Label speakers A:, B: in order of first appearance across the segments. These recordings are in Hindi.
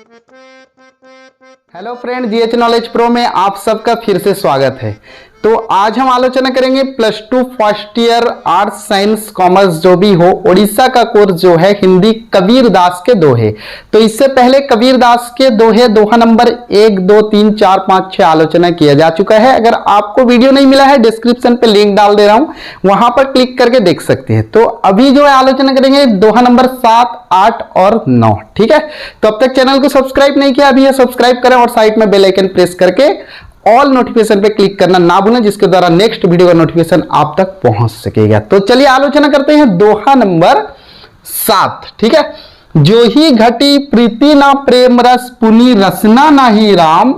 A: Hello friend, GH knowledge pro में आप सबका फिर से स्वागत है। तो आज हम आलोचना करेंगे +2 first year arts science commerce जो भी हो, उड़ीसा का कोर्स जो है हिंदी कबीर दास के दोहे। तो इससे पहले कबीर दास के दोहा नंबर 1, 2, 3, 4, 5, 6 आलोचना किया जा चुका है। अगर आपको वीडियो नहीं मिला है, डिस्क्रिप्शन पे लिंक डाल दे रहा हूं, वहां पर क्लिक करके देख सकते हैं। तो अभी जो है आलोचना करेंगे दोहा नंबर 7, 8 और 9। ठीक है, तो अब तक चैनल को सब्सक्राइब नहीं किया, अभी सब्सक्राइब करें और साइड में बेल आइकन प्रेस करके ऑल नोटिफिकेशन पे क्लिक करना ना भूलें, जिसके द्वारा नेक्स्ट वीडियो का नोटिफिकेशन आप तक पहुंच सकेगा। तो चलिए आलोचना करते हैं दोहा नंबर 7। ठीक है, जो ही घटी प्रीति ना प्रेम रस, पुनि रसना नाही राम,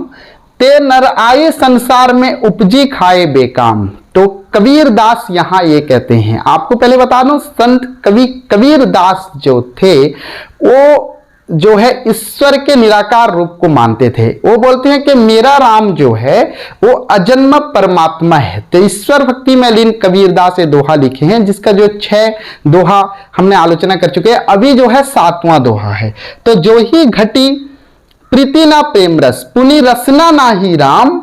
A: ते नर आए संसार में उपजी खाए बेकाम। तो कबीर दास यहां ये कहते हैं, आपको पहले बता दूं, संत कबीर दास जो थे वो जो है ईश्वर के निराकार रूप को मानते थे। वो बोलते हैं कि मेरा राम जो है वो अजन्म परमात्मा है। तो ईश्वर भक्ति में लीन कबीर दास ये दोहा लिखे हैं, जिसका जो 6 दोहा हमने आलोचना कर चुके हैं। अभी जो है 7वां दोहा है। तो जो ही घटी प्रीति ना प्रेम रस, पुनि रसना नाही राम,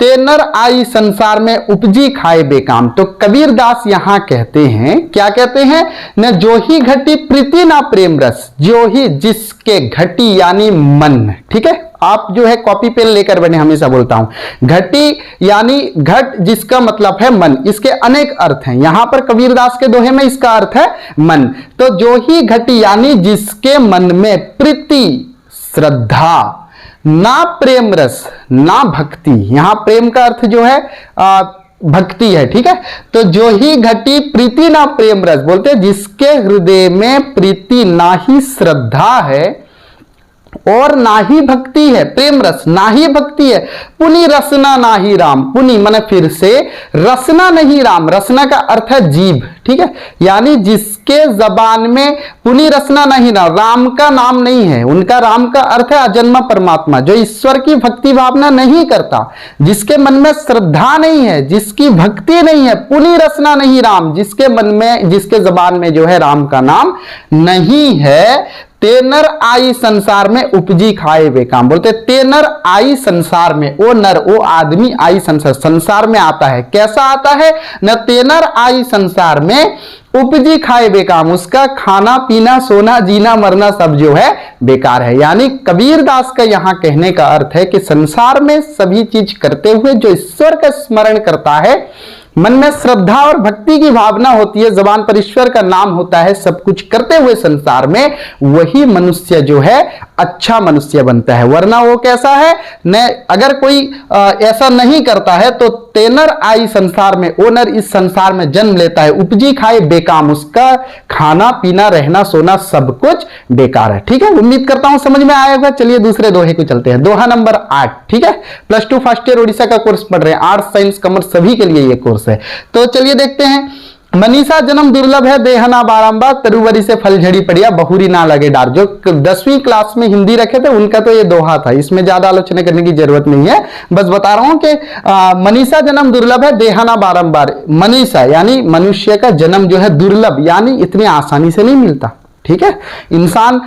A: ते नर आई संसार में उपजी खाए बेकाम। तो कबीर दास यहां कहते हैं, क्या कहते हैं न, जो ही घटी प्रीति ना प्रेम रस, जो ही जिसके घटी यानी मन। ठीक है, आप जो है कॉपी पेन लेकर बैठे, हमेशा बोलता हूं घटी यानी घट, जिसका मतलब है मन। इसके अनेक अर्थ हैं, यहां पर कबीर दास के दोहे में इसका अर्थ है मन। तो जो ही घटी यानी जिसके मन में प्रीति, श्रद्धा, ना प्रेम रस, ना भक्ति। यहां प्रेम का अर्थ जो है भक्ति है। ठीक है, तो जो ही घटी प्रीति ना प्रेम रस, बोलते जिसके हृदय में प्रीति ना ही श्रद्धा है और ना ही भक्ति है, प्रेम रस ना ही भक्ति है। पुनि रसना ना ही राम, पुनि माने फिर से, रसना नहीं राम, रसना का अर्थ है जीभ। ठीक है, यानी जिसके जबान में पुनि रसना नहीं राम का नाम नहीं है, उनका राम का अर्थ है अजन्मा परमात्मा, जो ईश्वर की भक्ति भावना नहीं करता, जिसके मन में श्रद्धा नहीं है, जिसकी भक्ति नहीं है। पुनि रसना नहीं राम, जिसके मन में, जिसके जबान में जो है राम का नाम नहीं है। ते नर आई संसार में उपजी खाए बेकाम। बोलते ते नर आई संसार में, वो नर, वो आदमी आई संसार में आता है। कैसा आता है न, ते नर आई संसार में उपजी खाए बेकाम, उसका खाना पीना सोना जीना मरना सब जो है बेकार है। यानी कबीर दास का यहां कहने का अर्थ है कि संसार में सभी चीज करते हुए जो ईश्वर का स्मरण करता है, मन में श्रद्धा और भक्ति की भावना होती है, जबान पर ईश्वर का नाम होता है, सब कुछ करते हुए संसार में, वही मनुष्य जो है अच्छा मनुष्य बनता है। वरना वो कैसा है न, अगर कोई ऐसा नहीं करता है तो तेनर आई संसार में, वो नर इस संसार में जन्म लेता है, उपजी खाए बेकाम, उसका खाना पीना रहना सोना सब कुछ बेकार है। ठीक है, उम्मीद करता हूं समझ में आया होगा। चलिए दूसरे दोहे को चलते हैं, दोहा नंबर 8। ठीक है, +2 फर्स्ट ईयर उड़ीसा का कोर्स पढ़ रहे हैं, आर्ट्स साइंस कॉमर्स सभी के लिए ये कोर्स है। तो चलिए देखते हैं। मनीषा जन्म दुर्लभ है, देहना बारंबार, तरुवरी से फल झड़ी पड़िया, बहुरी ना लगे डार। जो 10वीं क्लास में हिंदी रखे थे उनका तो ये दोहा था, इसमें ज्यादा आलोचना करने की जरूरत नहीं है, बस बता रहा हूं कि मनीषा जन्म दुर्लभ है, देहना बारंबार। मनीषा यानी मनुष्य का जन्म जो है दुर्लभ, यानी इतनी आसानी से नहीं मिलता। ठीक है, इंसान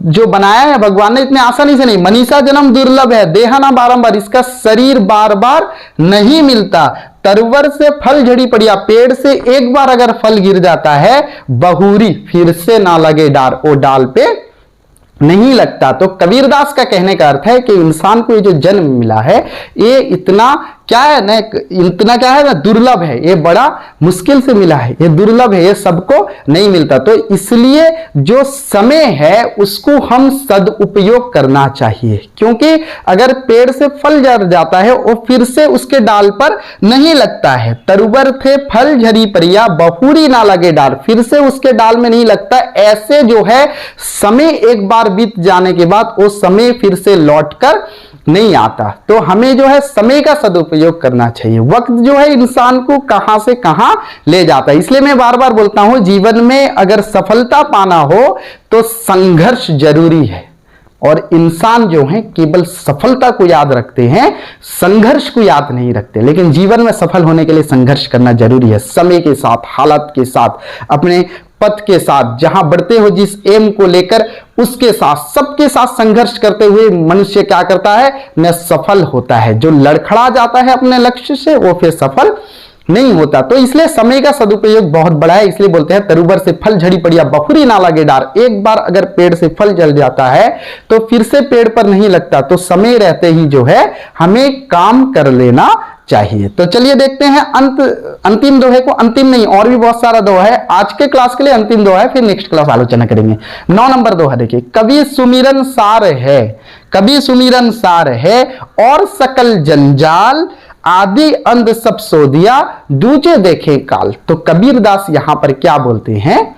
A: जो बनाया है भगवान ने इतने आसानी से नहीं। मनीषा जन्म दुर्लभ है, देहना बारंबार, इसका शरीर बार बार नहीं मिलता। तरवर से फल झड़ी पड़िया, पेड़ से एक बार अगर फल गिर जाता है, बहुरी फिर से ना लगे डार, वो डाल पे नहीं लगता। तो कबीरदास का कहने का अर्थ है कि इंसान को ये जो जन्म मिला है, ये इतना क्या है ना, इतना क्या है ना, दुर्लभ है, ये बड़ा मुश्किल से मिला है, ये दुर्लभ है, ये सबको नहीं मिलता। तो इसलिए जो समय है उसको हम सदुपयोग करना चाहिए, क्योंकि अगर पेड़ से फल झड़ जाता है और फिर से उसके डाल पर नहीं लगता है, तरुवर थे फल झरी परिया, बहुरी ना लगे डाल, फिर से उसके डाल में नहीं लगता। ऐसे जो है समय एक बार बीत जाने के बाद वो समय फिर से लौटकर नहीं आता। तो हमें जो है समय का सदुपयोग करना चाहिए। वक्त जो है इंसान को कहां से कहां ले जाता है, इसलिए मैं बार बार बोलता हूं, जीवन में अगर सफलता पाना हो तो संघर्ष जरूरी है। और इंसान जो है केवल सफलता को याद रखते हैं, संघर्ष को याद नहीं रखते। लेकिन जीवन में सफल होने के लिए संघर्ष करना जरूरी है, समय के साथ, हालात के साथ, अपने पथ के साथ, जहां बढ़ते हो जिस एम को लेकर, उसके साथ सबके साथ संघर्ष करते हुए मनुष्य क्या करता है, न सफल होता है। जो लड़खड़ा जाता है अपने लक्ष्य से वो फिर सफल नहीं होता। तो इसलिए समय का सदुपयोग बहुत बड़ा है। इसलिए बोलते हैं तरुबर से फल झड़ी पड़िया बखुरी ना लगे डार। एक बार अगर पेड़ से फल जल जाता है तो फिर से पेड़ पर नहीं लगता। तो समय रहते ही जो है हमें काम कर लेना चाहिए। तो चलिए देखते हैं अंतिम दोहे को। अंतिम नहीं, और भी बहुत सारा दोहा है। आज के क्लास के लिए अंतिम दोहा है, फिर नेक्स्ट क्लास आलोचना करेंगे। 9 नंबर दोहा देखिए, कवि सुमिरन सार है, कवि सुमिरन सार है और सकल जंजाल, आदि अंध सब सो दिया, दूजे देखे काल। तो कबीरदास यहां पर क्या बोलते हैं,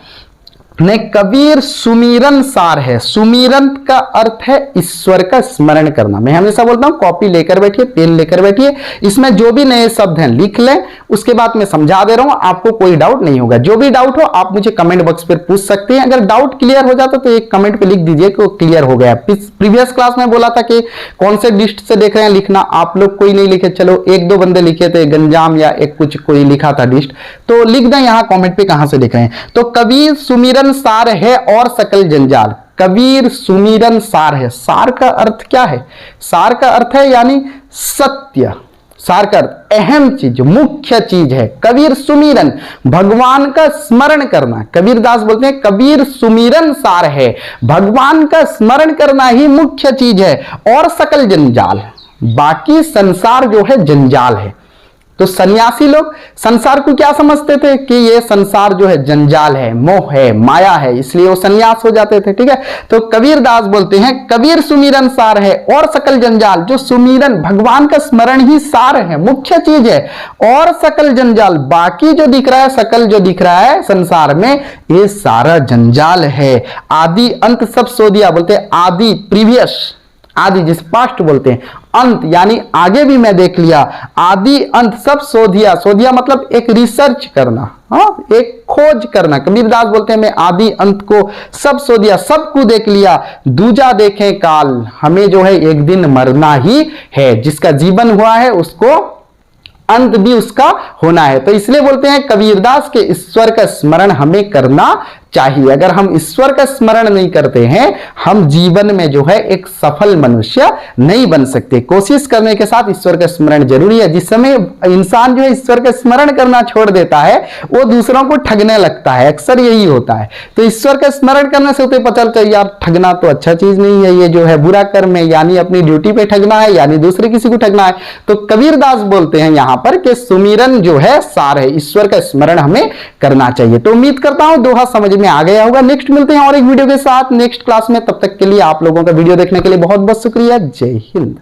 A: ने कबीर सुमिरन सार है। सुमिरन का अर्थ है ईश्वर का स्मरण करना। मैं हमेशा बोलता हूं कॉपी लेकर बैठिए, पेन लेकर बैठिए, इसमें जो भी नए शब्द हैं लिख लें, उसके बाद मैं समझा दे रहा हूं, आपको कोई डाउट नहीं होगा। जो भी डाउट हो आप मुझे कमेंट बॉक्स पर पूछ सकते हैं। अगर डाउट क्लियर हो जाता तो एक कमेंट पे लिख दीजिए कि क्लियर हो गया। प्रीवियस क्लास में बोला था कि कौन से लिस्ट से देख रहे हैं लिखना, आप लोग कोई नहीं लिखे, चलो एक दो बंदे लिखे थे गंजाम या एक कुछ कोई लिखा था लिस्ट, तो लिख दें यहां कॉमेंट पे कहां से देख रहे हैं। तो कबीर सुमिरन सार है और सकल जंजाल। कबीर सुमिरन सार है। सार का अर्थ क्या है, सार का अर्थ है यानी सत्य। सार का अर्थ अहम चीज, मुख्य चीज है। कबीर सुमिरन, भगवान का स्मरण करना। कबीरदास बोलते हैं कबीर सुमिरन सार है, भगवान का स्मरण करना ही मुख्य चीज है। और सकल जंजाल, बाकी संसार जो है जंजाल है। तो सन्यासी लोग संसार को क्या समझते थे कि ये संसार जो है जंजाल है, मोह है, माया है, इसलिए वो सन्यास हो जाते थे। ठीक है, तो कबीरदास बोलते हैं कबीर सुमिरन सार है और सकल जंजाल। जो सुमिरन, भगवान का स्मरण ही सार है, मुख्य चीज है। और सकल जंजाल, बाकी जो दिख रहा है, सकल जो दिख रहा है संसार में, ये सारा जंजाल है। आदि अंत सब सो दिया। बोलते हैं आदि प्रीवियस, आदि जिस पास्ट बोलते हैं, अंत यानी आगे भी मैं देख लिया, आदि अंत सब सो दिया। सो दिया मतलब एक रिसर्च करना, हाँ, एक खोज करना। कबीरदास बोलते हैं मैं आदि अंत को सब सो दिया, सबको देख लिया, दूजा देखें काल। हमें जो है एक दिन मरना ही है, जिसका जीवन हुआ है उसको अंत भी उसका होना है। तो इसलिए बोलते हैं कबीरदास के ईश्वर का स्मरण हमें करना चाहिए। अगर हम ईश्वर का स्मरण नहीं करते हैं, हम जीवन में जो है एक सफल मनुष्य नहीं बन सकते। कोशिश करने के साथ ईश्वर का स्मरण जरूरी है। जिस समय इंसान जो है ईश्वर का स्मरण करना छोड़ देता है, वो दूसरों को ठगने लगता है, अक्सर यही होता है। तो ईश्वर का स्मरण करने से उसे पता चलता है यार ठगना तो अच्छा चीज नहीं है, ये जो है बुरा कर्म है, यानी अपनी ड्यूटी पे ठगना है, यानी दूसरे किसी को ठगना है। तो कबीरदास बोलते हैं यहां पर कि सुमिरन जो है सार है, ईश्वर का स्मरण हमें करना चाहिए। तो उम्मीद करता हूं दोहा समझ में आ गया होगा। नेक्स्ट मिलते हैं और एक वीडियो के साथ नेक्स्ट क्लास में। तब तक के लिए आप लोगों का वीडियो देखने के लिए बहुत बहुत शुक्रिया। जय हिंद।